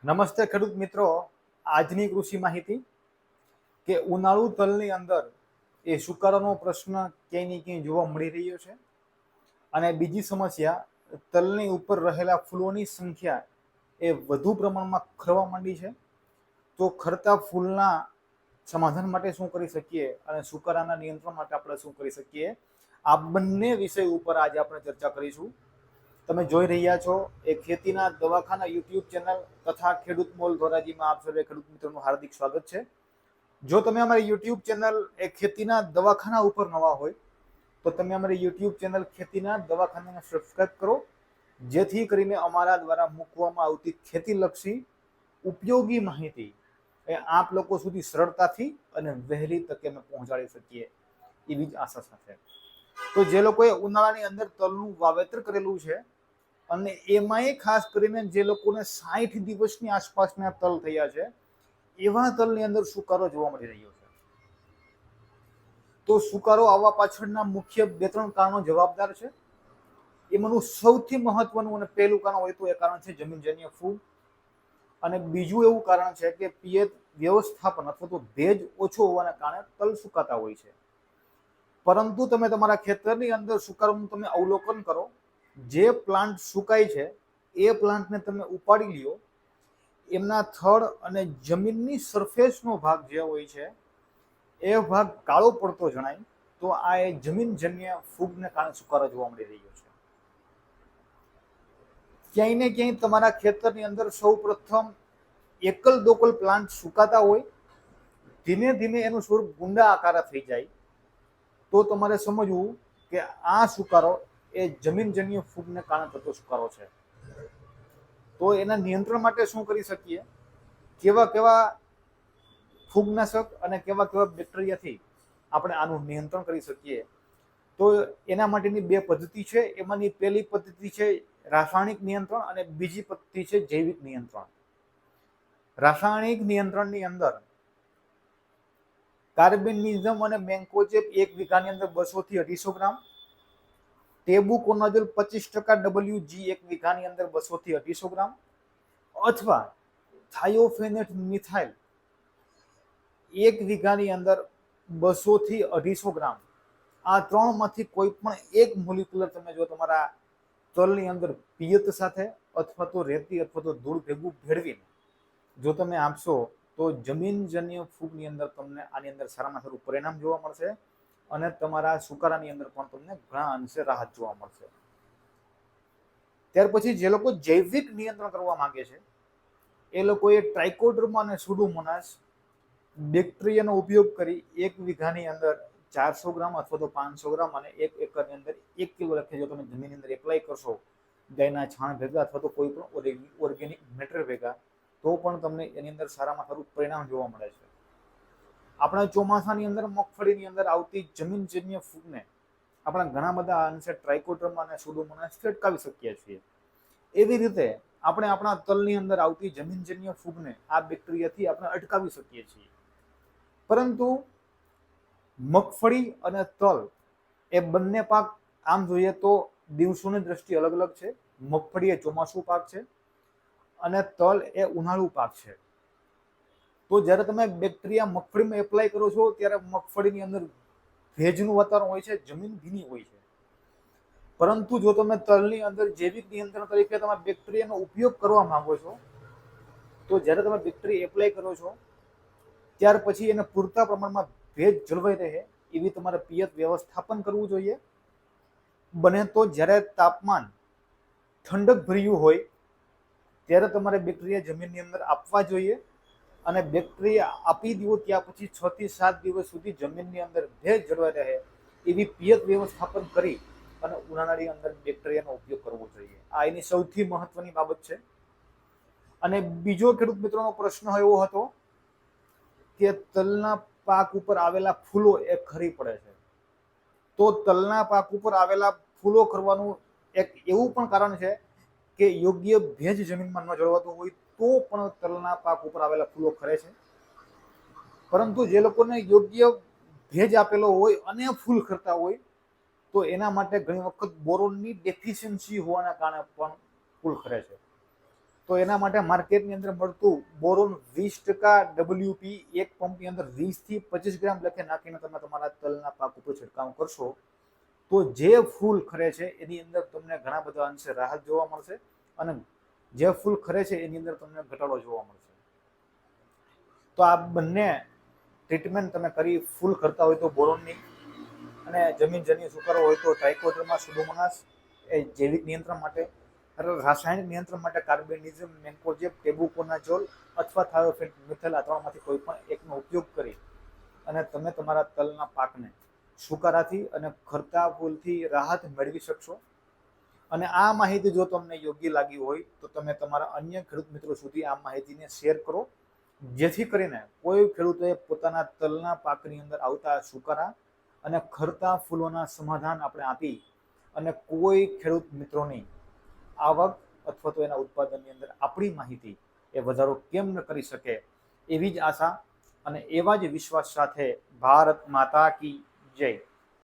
નમસ્તે ખેડૂત મિત્રો, આજની કૃષિ માહિતી કે ઉનાળુ તલની અંદર એ સુકારાનો પ્રશ્ન ક્યાંય ને ક્યાંય જોવા મળી રહ્યો છે. અને બીજી સમસ્યા, તલની ઉપર રહેલા ફૂલોની સંખ્યા એ વધુ પ્રમાણમાં ખરવા માંડી છે. તો ખરતા ફૂલના સમાધાન માટે શું કરી શકીએ અને સુકારાના નિયંત્રણ માટે આપણે શું કરી શકીએ, આ બંને વિષય ઉપર આજે આપણે ચર્ચા કરીશું. તમે જોઈ રહ્યા છો એ ખેતીના દવાખાના યુટ્યુબ ચેનલ તથા ખેડૂત મોલ ધોરાજીમાં આપ સર્વે ખેડૂત મિત્રોનું હાર્દિક સ્વાગત છે. જો તમે અમારી યુટ્યુબ ચેનલ એ ખેતીના દવાખાના ઉપર નવા હોય તો તમે અમારી યુટ્યુબ ચેનલ ખેતીના દવાખાનાને સબસ્ક્રાઇબ કરો, જેથી કરીને અમારા દ્વારા મૂકવામાં આવતી ખેતીલક્ષી ઉપયોગી માહિતી એ આપ લોકો સુધી સરળતાથી અને વહેલી તકે અમે પહોંચાડી શકીએ એવી જ આશા સાથે. તો જે લોકોએ ઉનાળાની અંદર તલનું વાવેતર કરેલું છે અને એમાંય ખાસ કરીને જે લોકોને 60 દિવસની આસપાસના તલ થયા છે, એવા તલની અંદર સુકારો જોવા મળી રહ્યો છે. તો સુકારો આવવા પાછળના મુખ્ય 2-3 કારણો જવાબદાર છે. એમાંનું સૌથી મહત્વનું અને પહેલું કારણ હોય તો એ કારણ છે જમીનજન્ય ફૂગ. અને બીજું એવું કારણ છે કે પિયત વ્યવસ્થાપન અથવા તો ભેજ ઓછો હોવાના કારણે તલ સુકાતા હોય છે. પરંતુ તમે તમારા ખેતરની અંદર સુકારાનું તમે અવલોકન કરો, જે પ્લાન્ટ સુકાય છે એ પ્લાન્ટને તમે ઉપાડી લ્યો, એમના થડ અને જમીનની સરફેસનો ભાગ જે હોય છે એ ભાગ કાળો પડતો જણાય, તો આ એ જમીનજન્ય ફૂગને કારણે સુકારો જોવા મળી રહ્યો છે. ક્યાંય ને ક્યાંય તમારા ખેતરની અંદર સૌ પ્રથમ એકલ દોકલ પ્લાન્ટ સુકાતા હોય, ધીમે ધીમે એનું સ્વરૂપ ગુંડા આકારે થઈ જાય, તો તમારે સમજવું કે આ સુકારો એ જમીનજન્ય ફૂગને કારણે થતો સુકારો છે. તો એના નિયંત્રણ માટે શું કરી શકીએ, કેવા કેવા ફૂગનાશક અને કેવા કેવા બેક્ટેરિયાથી આપણે આનું નિયંત્રણ કરી શકીએ, તો એના માટેની 2 પદ્ધતિ છે. એમાંની પહેલી પદ્ધતિ છે રાસાયણિક નિયંત્રણ અને બીજી પદ્ધતિ છે જૈવિક નિયંત્રણ. રાસાયણિક નિયંત્રણની અંદર કાર્બેન્ડિઝમ અને મેન્કોજેબ 1 વીઘાની અંદર 200 થી 250 ગ્રામ, ટેબુકોનાઝોલ 25% WG 1 વીઘાની અંદર 200 થી 250 ગ્રામ, અથવા થાયોફેનેટ મિથાઇલ 1 વીઘાની અંદર 200 થી 250 ગ્રામ. આ ત્રણમાંથી કોઈ પણ એક મોલિક્યુલર તમે જો તમારા તલની અંદર પિયત સાથે અથવા તો રેતી અથવા તો ધૂળ ભેગું ભેળવીને જો તમે આપશો, તો જમીનજન્ય ફૂગની અંદર તમને આની અંદર સારામાં સારું પરિણામ જોવા મળશે અને તમારા સુકારાની અંદર પણ તમને ઘણા અંશે રાહત જોવા મળશે. ત્યાર પછી જે લોકો જૈવિક નિયંત્રણ કરવા માંગે છે, એ લોકોએ ટ્રાઇકોડર્મા અને સુડોમોનાસ બેક્ટેરિયાનો ઉપયોગ કરી 1 વીઘાની અંદર 400 ગ્રામ અથવા તો 500 ગ્રામ અને 1 એકરની અંદર 1 કિલો લખે જો તમે જમીનની અંદર એપ્લાય કરશો, ગાયના છાણ ભેગા અથવા તો કોઈ પણ ઓર્ગેનિક મેટર ભેગા, તો પણ તમને એની અંદર સારામાં સારું પરિણામ જોવા મળે છે. આપણા ચોમાસાની અંદર મગફળીની અંદર આવતી જમીનજન્ય ફૂગને આપણા ઘણા બધા અંશે ટ્રાઇકોડર્મા અને સુડોમોનાસથી અટકાવી શકીએ છીએ. એવી રીતે આપણે આપણા તલની અંદર આવતી જમીનજન્ય ફૂગને આ બેક્ટેરિયાથી આપણે અટકાવી શકીએ છીએ. પરંતુ મગફળી અને તલ એ બંને પાક આમ જોઈએ તો દિવસોની દ્રષ્ટિએ અલગ અલગ છે. મગફળી એ ચોમાસુ પાક છે અને તલ એ ઉનાળુ પાક છે. તો જ્યારે તમે બેક્ટેરિયા મગફળીમાં એપ્લાય કરો છો, ત્યારે મગફળીની અંદર ભેજનું વાતાવરણ હોય છે, જમીન ભીની હોય છે. પરંતુ જો તમે તલની અંદર જૈવિક નિયંત્રણ તરીકે તમે બેક્ટેરિયાનો ઉપયોગ કરવા માંગો છો, તો જ્યારે તમે બેક્ટેરિયા એપ્લાય કરો છો ત્યાર પછી એને પૂરતા પ્રમાણમાં ભેજ જળવાઈ રહે એવી તમારે પિયત વ્યવસ્થાપન કરવું જોઈએ. બને તો જ્યારે તાપમાન ઠંડક ભર્યું હોય ત્યારે તમારે બેક્ટેરિયા જમીનની અંદર આપવા જોઈએ અને બેક્ટેરિયા આપી દો ત્યાં પછી 6 થી 7 દિવસ સુધી જમીનની અંદર ભેજ જળવાઈ રહે એવી પિયત વ્યવસ્થાપન કરી અને ઉનાળાની અંદર બેક્ટેરિયાનો ઉપયોગ કરવો જોઈએ. આ એની સૌથી મહત્વની બાબત છે. અને બીજો ખેડૂત મિત્રોનો પ્રશ્ન એવો હતો કે તલના પાક ઉપર આવેલા ફૂલો એ ખરી પડે છે. તો તલના પાક ઉપર આવેલા ફૂલો ખરવાનું એક એવું પણ કારણ છે કે યોગ્ય ભેજ જમીનમાં ન જળવાતું હોય તો પણ તલના પાક ઉપર આવેલા ફૂલો ખરે છે. પરંતુ જે લોકોને યોગ્ય ભેજ આપેલો હોય અને ફૂલ ખરતા હોય, તો એના માટે ઘણી વખત બોરોનની ડેફિશિયન્સી હોવાના કારણે પણ ફૂલ ખરે છે. તો એના માટે માર્કેટની અંદર મળતું બોરોન 20% WP એક પંપની અંદર 20 થી 25 ગ્રામ લખે નાખીને તમે તમારા તલના પાક ઉપર છંટકાવ કરશો તો જે ફૂલ ખરે છે એની અંદર તમને ઘણા બધા અંશે રાહત જોવા મળશે અને જે ફૂલ ખરે છે એની અંદર તમને ઘટાડો જોવા મળશે. તો આ બંને ટ્રીટમેન્ટ તમે કરી ફૂલ કરતા હોય તો બોરોનની અને જમીનજન્ય સુકારો હોય તો ટ્રાઇકોડર્મા સુડોમોનાસ એ જૈવિક નિયંત્રણ માટે, રાસાયણિક નિયંત્રણ માટે કાર્બેન્ડિઝમ, મેન્કોજેબ, ટેબુકોનાઝોલ અથવા થાયોફેન મિથેલ આ ત્રણમાંથી કોઈ પણ એકનો ઉપયોગ કરી અને તમે તમારા તલના પાકને સુકારાથી અને ખરતા ફૂલથી રાહત મેળવી શકશો. અને આ માહિતી જો તમને યોગ્ય લાગી હોય તો તમે તમારા અન્ય ખેડૂત મિત્રો સુધી આ માહિતીને શેર કરો, જેથી કરીને કોઈ ખેડૂતોએ પોતાના તલના પાકની અંદર આવતા સુકારા અને ખરતા ફૂલોના સમાધાન આપણે આપી અને કોઈ ખેડૂત મિત્રોની આવક અથવા તો એના ઉત્પાદનની અંદર આપણી માહિતી એ વધારો કેમ ન કરી શકે, એવી જ આશા અને એવા જ વિશ્વાસ સાથે ભારત માતા કી જય.